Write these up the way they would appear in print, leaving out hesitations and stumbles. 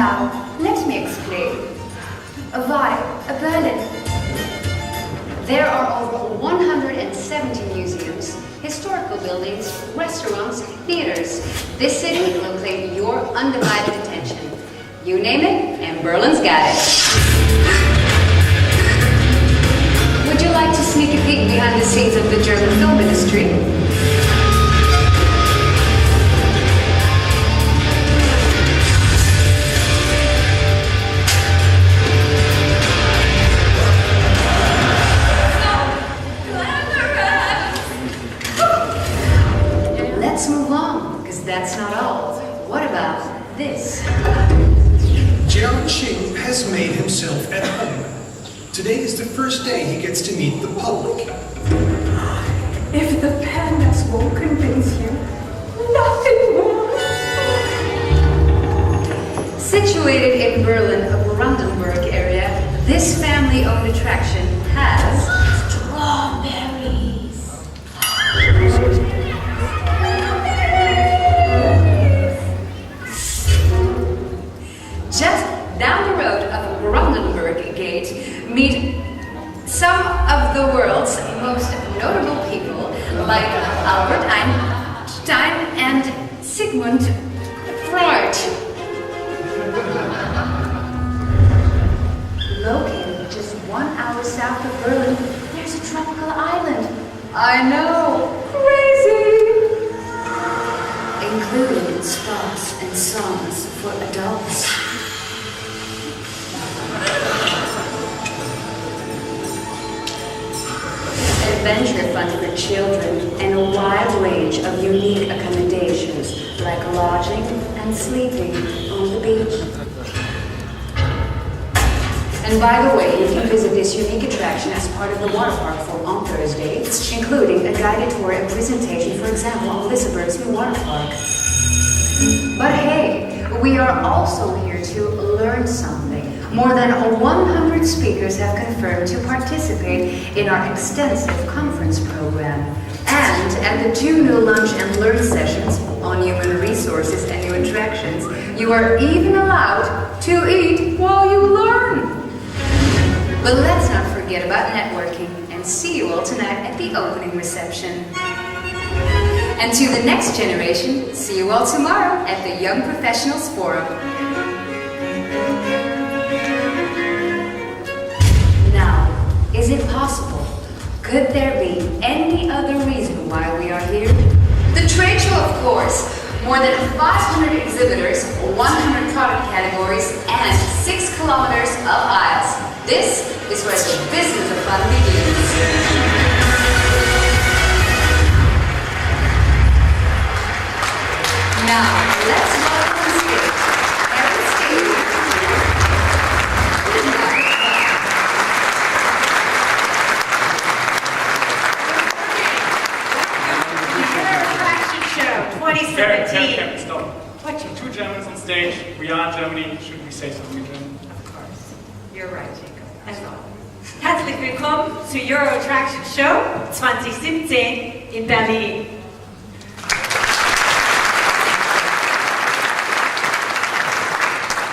Now, let me explain. Why, Berlin? There are over 170 museums, historical buildings, restaurants, theaters. This city will claim your undivided attention. You name it, and Berlin's got it. Would you like to sneak a peek behind the scenes of the German film industry? Let's move on, because that's not all. What about this? Jiao Qing has made himself at home. Today is the first day he gets to meet the public. If the pandas won't convince you, nothing will. Situated in Berlin-Brandenburg area, this family-owned attraction has strawberries. Just down the road of Brandenburg Gate, meet some of the world's most notable people, like Albert Einstein and Sigmund Freud. Located just 1 hour south of Berlin, there's a tropical island. I know, crazy! Including spas and saunas for adults. Adventure fun for children and a wide range of unique accommodations like lodging and sleeping on the beach. And by the way, you can visit this unique attraction as part of the water park on Thursday, including a guided tour and presentation, for example, on Liseberg's new water park. But hey, we are also here to learn something. More than 100 speakers have confirmed to participate in our extensive conference program. And at the 2 new lunch and learn sessions on human resources and new attractions, you are even allowed to eat while you learn. But let's not forget about networking, and see you all tonight at the opening reception. And to the next generation, see you all tomorrow at the Young Professionals Forum. Now, is it possible? Could there be any other reason why we are here? The trade show, of course. More than 500 exhibitors, 100 product categories, and 6 kilometers of aisles. This is where the business of fun begins. Now, let's welcome on stage Aaron Steve. Attraction Show 2017. Stop. What you? 2 Germans on stage. We are Germany. Should we say something in German? Of course. You're right, Jacob. That's all. Herzlich willkommen zu Euro Attraction Show 2017 in Berlin.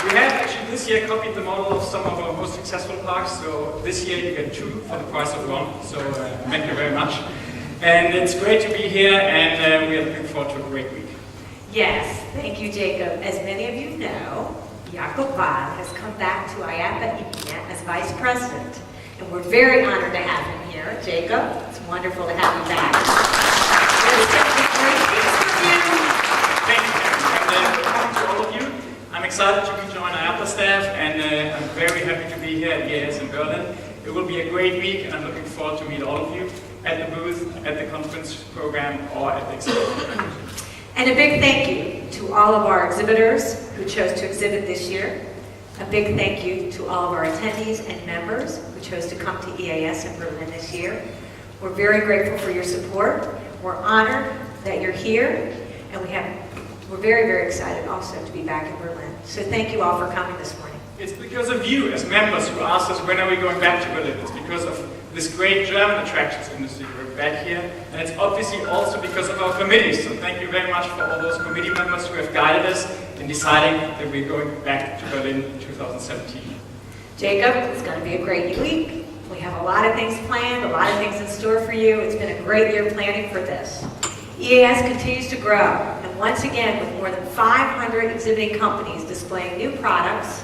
We have actually this year copied the model of some of our most successful parks. So this year you get 2 for the price of 1. So thank you very much. And it's great to be here, and we are looking forward to a great week. Yes, thank you, Jacob. As many of you know, Jakob Wahl has come back to IAPA EMEA as Vice President. And we're very honored to have him here. Jacob, it's wonderful to have you back. There's definitely great things for you. Thank you, and good morning to all of you. I'm excited to rejoin IAPA staff, and I'm very happy to be here at EAS in Berlin. It will be a great week, and I'm looking forward to meet all of you at the booth, at the conference program, or at the exhibition. And a big thank you to all of our exhibitors who chose to exhibit this year. A big thank you to all of our attendees and members who chose to come to EAS in Berlin this year. We're very grateful for your support. We're honored that you're here, and we're very, very excited also to be back in Berlin. So thank you all for coming this morning. It's because of you as members who asked us when are we going back to Berlin. It's because of this great German attractions industry we're back here, and it's obviously also because of our committees. So thank you very much for all those committee members who have guided us in deciding that we're going back to Berlin in 2017. Jacob, it's going to be a great week. We have a lot of things planned, a lot of things in store for you. It's been a great year planning for this. EAS continues to grow, and once again, with more than 500 exhibiting companies displaying new products,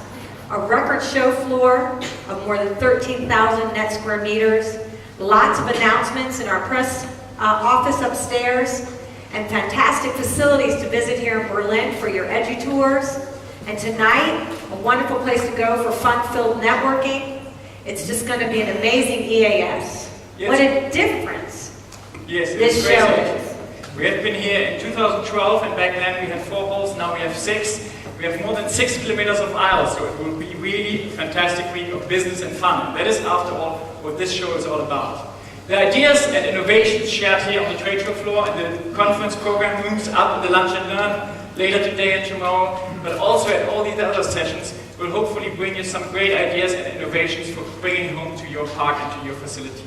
a record show floor of more than 13,000 net square meters, lots of announcements in our press office upstairs, and fantastic facilities to visit here in Berlin for your edu tours. And tonight, a wonderful place to go for fun-filled networking. It's just going to be an amazing EAS. Yes. What a difference Yes, this it's show crazy. is. We have been here in 2012, and back then we had 4 halls, now we have 6. We have more than 6 kilometers of aisles, so it will be really a fantastic week of business and fun. That is, after all, what this show is all about. The ideas and innovations shared here on the trade show floor and the conference program rooms up in the Lunch and Learn later today and tomorrow, but also at all these other sessions, will hopefully bring you some great ideas and innovations for bringing home to your park and to your facility.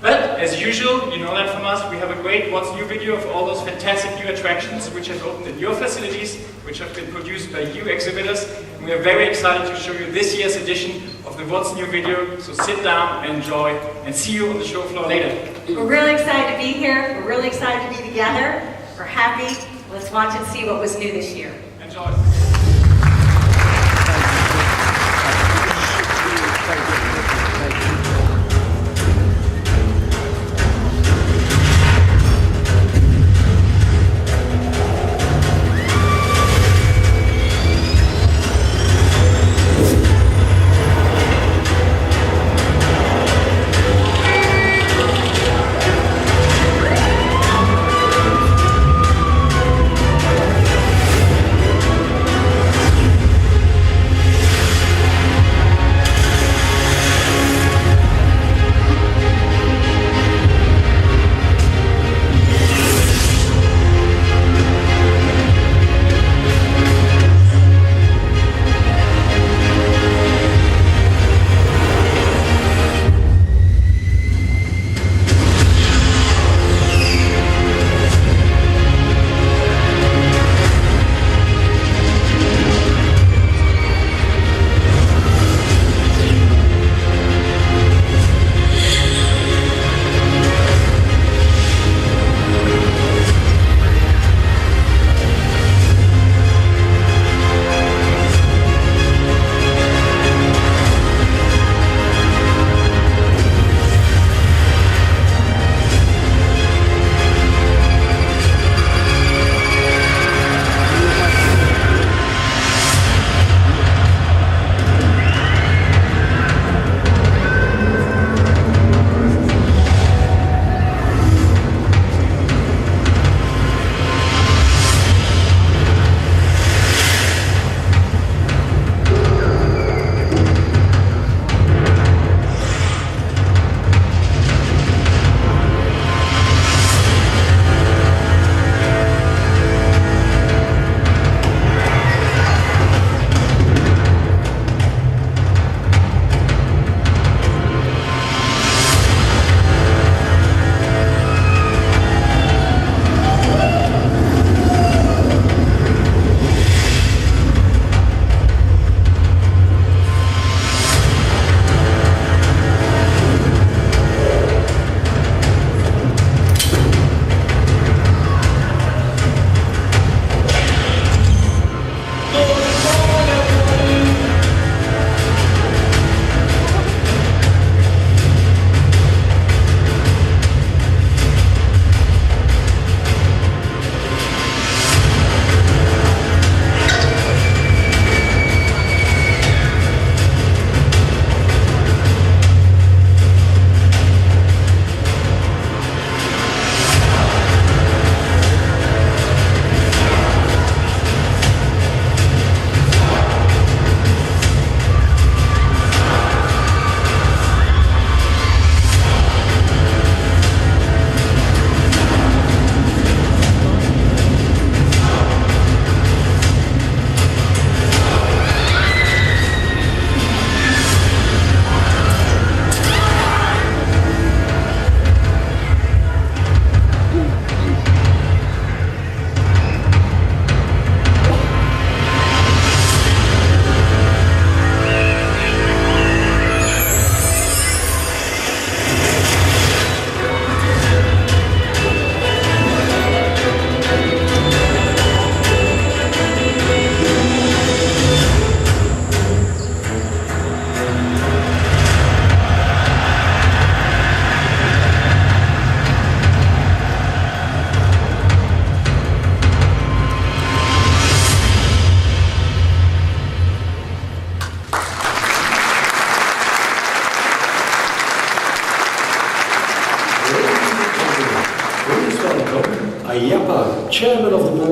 But, as usual, you know that from us, we have a great What's New video of all those fantastic new attractions which have opened at your facilities, which have been produced by you exhibitors. And we are very excited to show you this year's edition of the What's New video, so sit down and enjoy, and see you on the show floor later. We're really excited to be here. We're really excited to be together. We're happy. Let's watch and see what was new this year. Enjoy.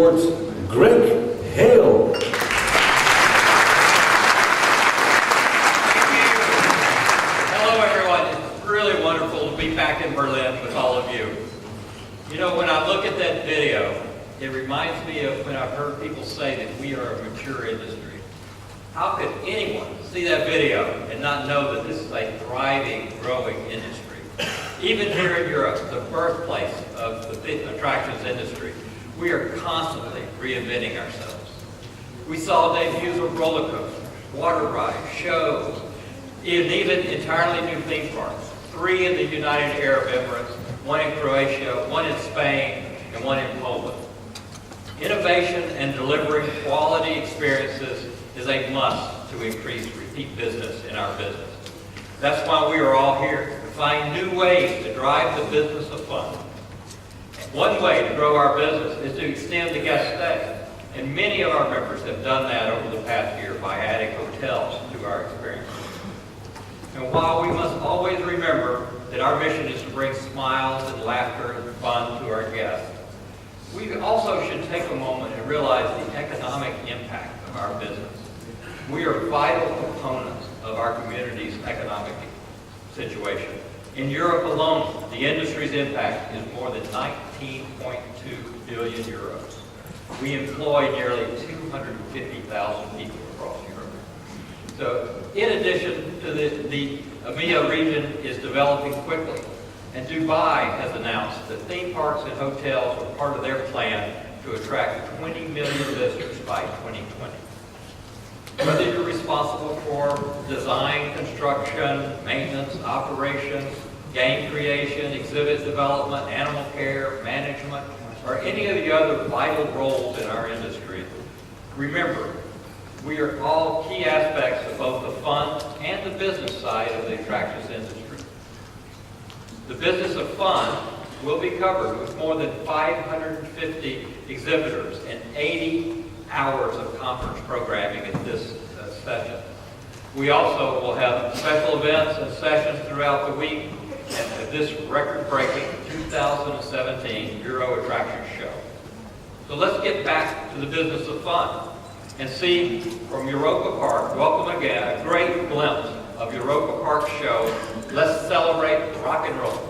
Sports, Greg Hale. Hello everyone, it's really wonderful to be back in Berlin with all of you. You know, when I look at that video, it reminds me of when I've heard people say that we are a mature industry. How could anyone see that video and not know that this is a thriving, growing industry? Even here in Europe, the birthplace of the attractions industry, we are constantly reinventing ourselves. We saw debuts of roller coasters, water rides, shows, and even entirely new theme parks. 3 in the United Arab Emirates, 1 in Croatia, 1 in Spain, and 1 in Poland. Innovation and delivering quality experiences is a must to increase repeat business in our business. That's why we are all here, to find new ways to drive the business of fun. One way to grow our business is to extend the guest stay, and many of our members have done that over the past year by adding hotels to our experience. And while we must always remember that our mission is to bring smiles and laughter and fun to our guests, we also should take a moment and realize the economic impact of our business. We are vital components of our community's economic situation. In Europe alone, the industry's impact is more than 19.2 billion euros. We employ nearly 250,000 people across Europe. So, in addition to the EMEA region is developing quickly, and Dubai has announced that theme parks and hotels are part of their plan to attract 20 million visitors by 2020. Whether you're responsible for design, construction, maintenance, operations, game creation, exhibit development, animal care, management, or any of the other vital roles in our industry, remember, we are all key aspects of both the fun and the business side of the attractions industry. The business of fun will be covered with more than 550 exhibitors and 80 hours of conference programming at this session. We also will have special events and sessions throughout the week at this record-breaking 2017 Euro Attraction Show. So let's get back to the business of fun and see from Europa Park, welcome again, a great glimpse of Europa Park show. Let's celebrate rock and roll.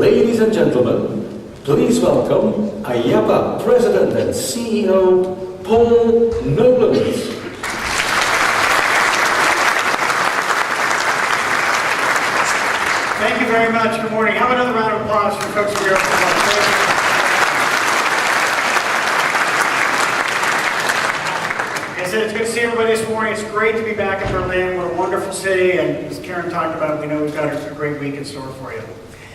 Ladies and gentlemen, please welcome IAPA President and CEO, Paul Noblemans. Thank you very much. Good morning. Have another round of applause for folks who are here. Like I said, it's good to see everybody this morning. It's great to be back in Berlin. What a wonderful city. And as Karen talked about, we know we've got a great week in store for you.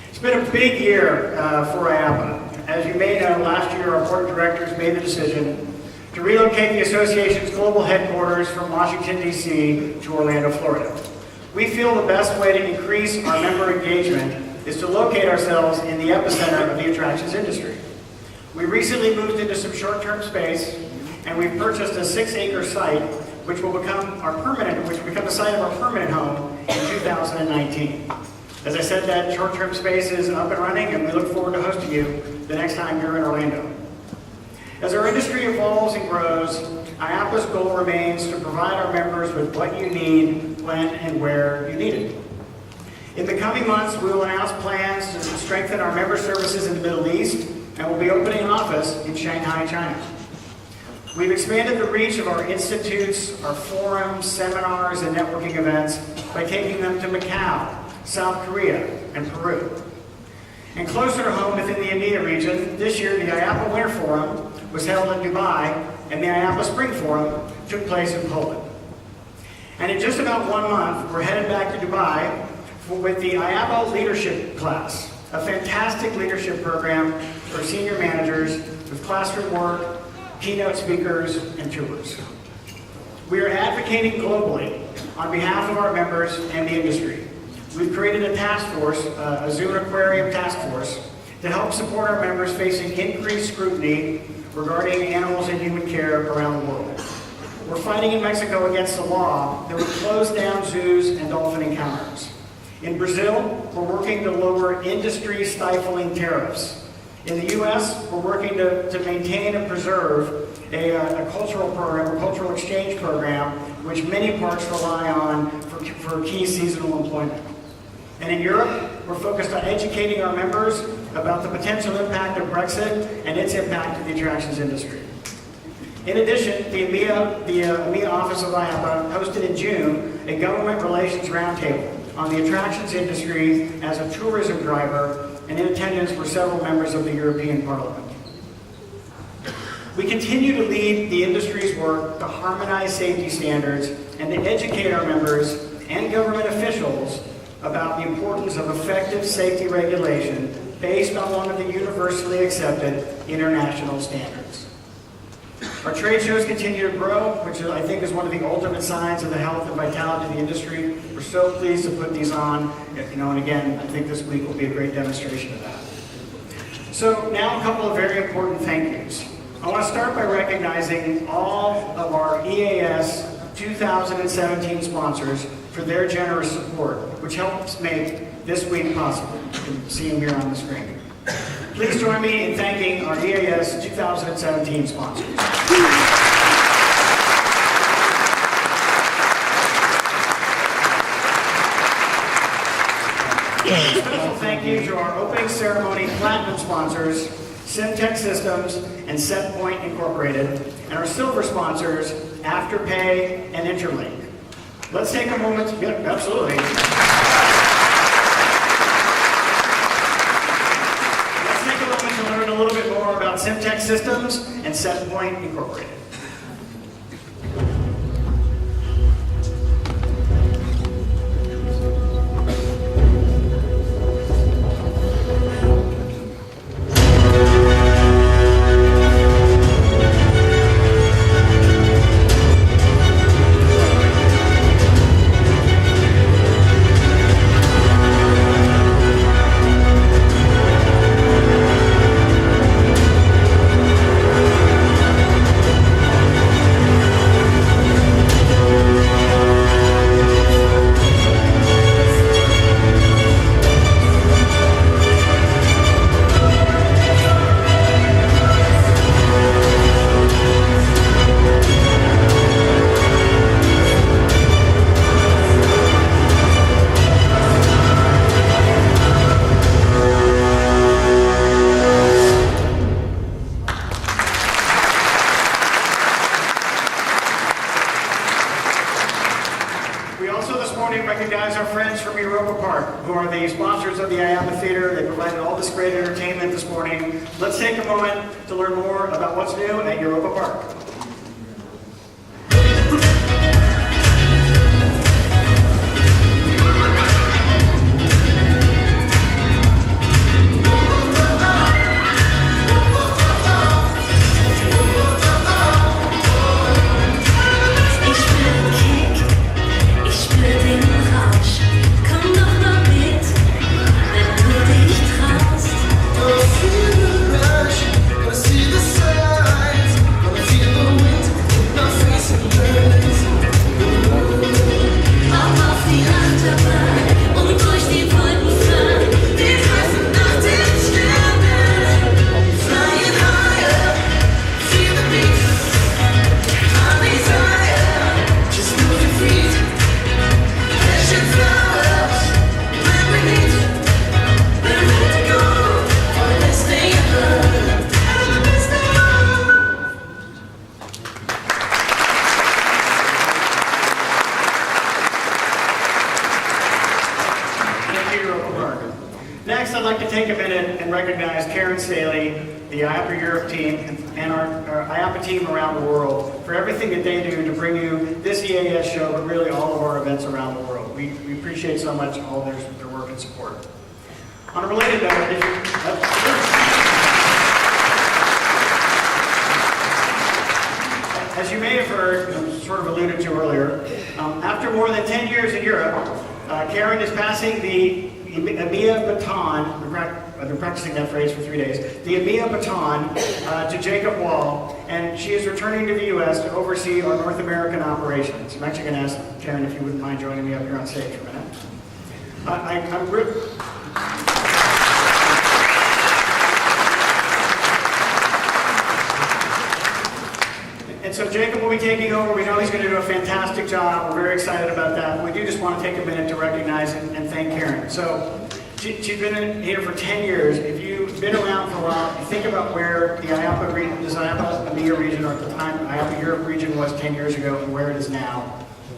It's been a big year for IAPA. As you may know, last year our board of directors made the decision to relocate the association's global headquarters from Washington, D.C. to Orlando, Florida. We feel the best way to increase our member engagement is to locate ourselves in the epicenter of the attractions industry. We recently moved into some short-term space, and we've purchased a 6-acre site, which will become the site of our permanent home in 2019. As I said, that short-term space is up and running, and we look forward to hosting you the next time you're in Orlando. As our industry evolves and grows, IAPA's goal remains to provide our members with what you need, when and where you need it. In the coming months, we will announce plans to strengthen our member services in the Middle East, and we'll be opening an office in Shanghai, China. We've expanded the reach of our institutes, our forums, seminars, and networking events by taking them to Macau, South Korea, and Peru. And closer to home within the EMEA region, this year the IAPA Winter Forum was held in Dubai, and the IAPA Spring Forum took place in Poland. And in just about 1 month, we're headed back to Dubai with the IAPA Leadership Class, a fantastic leadership program for senior managers with classroom work, keynote speakers, and tours. We are advocating globally on behalf of our members and the industry. We've created a task force, a Zoom Aquarium task force, to help support our members facing increased scrutiny regarding animals and human care around the world. We're fighting in Mexico against a law that would close down zoos and dolphin encounters. In Brazil, we're working to lower industry-stifling tariffs. In the U.S., we're working to maintain and preserve a cultural program, a cultural exchange program, which many parks rely on for key seasonal employment. And in Europe, we're focused on educating our members about the potential impact of Brexit and its impact to the attractions industry. In addition, the EMEA office of IAPA hosted in June a government relations roundtable on the attractions industry as a tourism driver, and in attendance were several members of the European Parliament. We continue to lead the industry's work to harmonize safety standards and to educate our members and government officials about the importance of effective safety regulation based on one of the universally accepted international standards. Our trade shows continue to grow, which I think is one of the ultimate signs of the health and vitality of the industry. We're so pleased to put these on, and again, I think this week will be a great demonstration of that. So now a couple of very important thank yous. I want to start by recognizing all of our EAS 2017 sponsors for their generous support, which helps make this week possible. You can see them here on the screen. Please join me in thanking our EAS 2017 sponsors. Special thank you to our opening ceremony platinum sponsors, Simtech Systems and SetPoint Incorporated, and our silver sponsors, Afterpay and Interlink. Let's take a moment. Absolutely. Let's take a moment to learn a little bit more about Simtech Systems and SetPoint Incorporated. morning recognize our friends from Europa Park, who are the sponsors of the IAPA Theater. They provided all this great entertainment this morning. Let's take a moment to learn more about what's new at Europa Park. The IAPA Europe team and our IAPA team around the world for everything that they do to bring you this EAS show, but really all of our events around the world. We appreciate so much all their work and support. On a related note, as you may have heard, sort of alluded to earlier, after more than 10 years in Europe, Karen is passing the EMEA baton. I've been practicing that phrase for 3 days. The EMEA baton to Jacob Wall, and she is returning to the U.S. to oversee our North American operations. I'm actually going to ask Karen if you wouldn't mind joining me up here on stage for a minute. And so Jacob will be taking over. We know he's going to do a fantastic job. We're very excited about that. We do just want to take a minute to recognize and thank Karen. So she's been here for 10 years. If you've been around for a while, you think about where the IAPA region, this IAPA EMEA region, or at the time IAPA Europe region was 10 years ago and where it is now.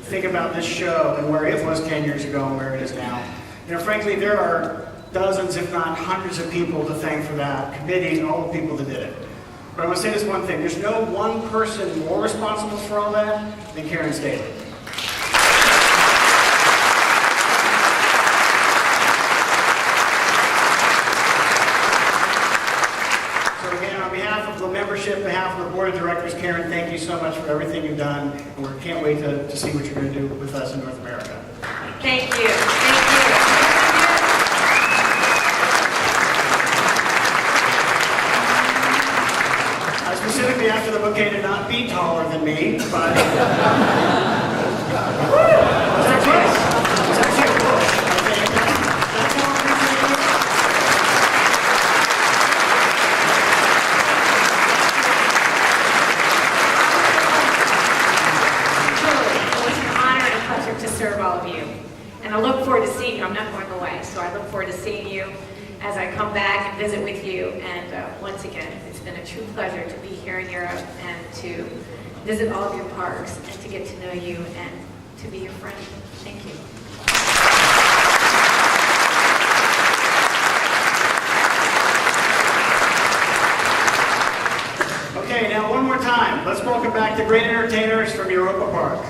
Think about this show and where it was 10 years ago and where it is now. You know, frankly, there are dozens, if not hundreds of people to thank for that, committee and all the people that did it. But I want to say this one thing. There's no one person more responsible for all that than Karen Staley. On behalf of the Board of Directors, Karen, thank you so much for everything you've done, and we can't wait to see what you're going to do with us in North America. Thank you. Thank you. I specifically asked for the bouquet to not be taller than me, but it's actually a bush. That's how I'm serve all of you. And I look forward to seeing you. I'm not going away, so I look forward to seeing you as I come back and visit with you. And once again, it's been a true pleasure to be here in Europe and to visit all of your parks and to get to know you and to be your friend. Thank you. Okay, now one more time. Let's welcome back the great entertainers from Europa Park.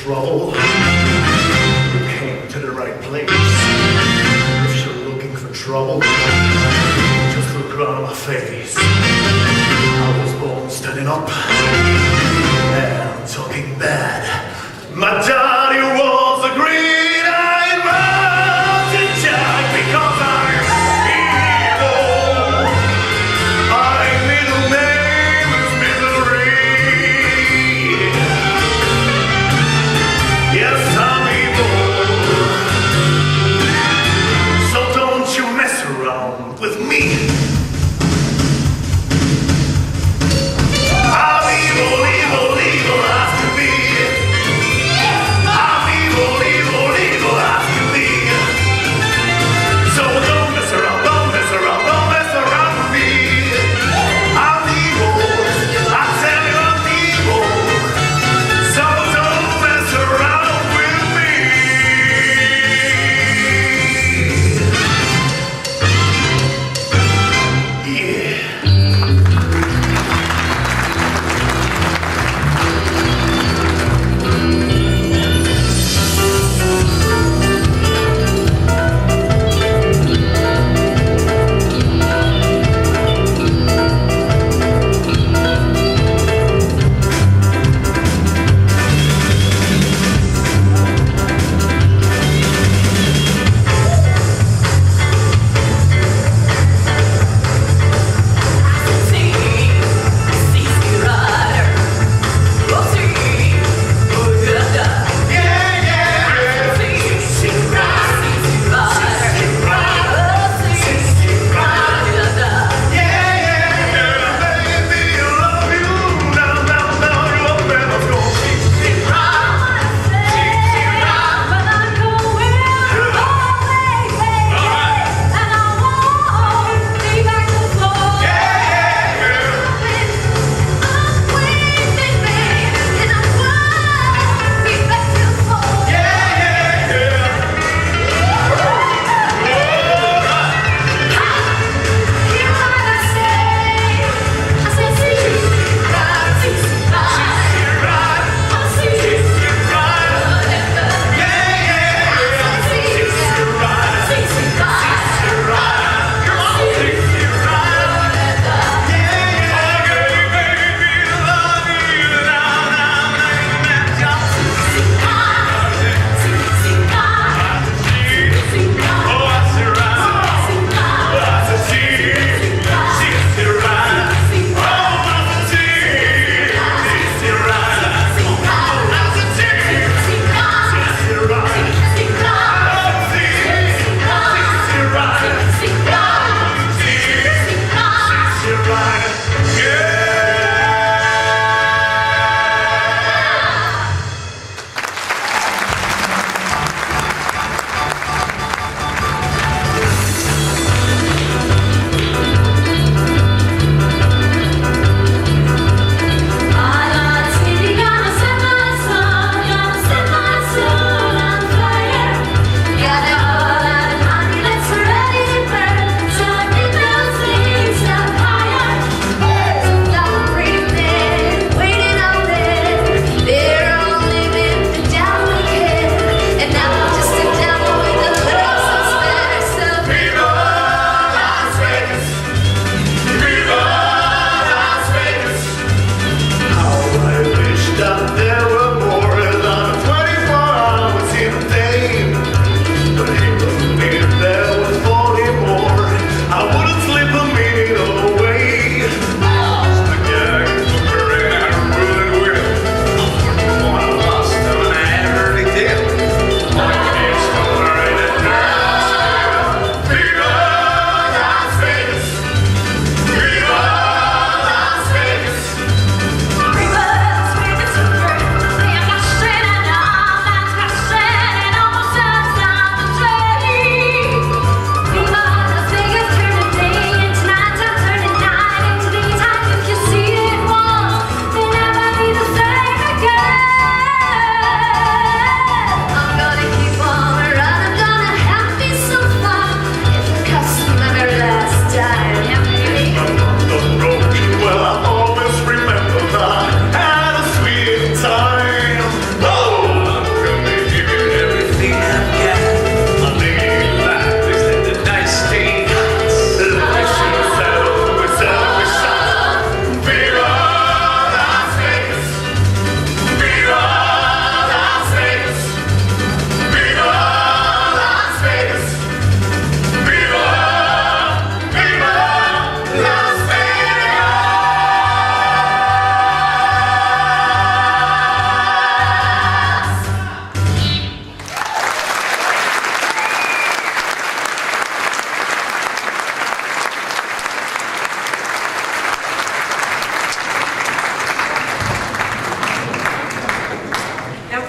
trouble, you came to the right place. If you're looking for trouble, just look around my face. I was born standing up, and I'm talking bad. My daddy was a green-eyed mountain jack because I'm evil. My middle name is Misery. Yes, I'm evil. So don't you mess around with me. I'm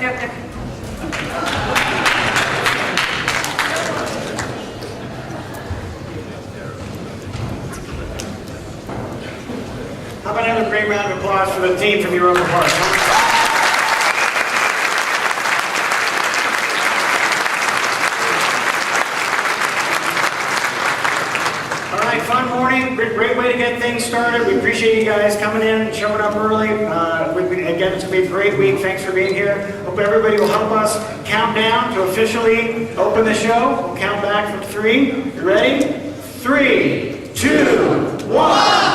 How about another great round of applause for the team from Europa Park? All right, fun morning, great way to get things started. We appreciate you guys coming in and showing up early. Again, it's going to be a great week. Thanks for being here. Hope everybody will help us count down to officially open the show. We'll count back from 3. You ready? 3, 2, 1.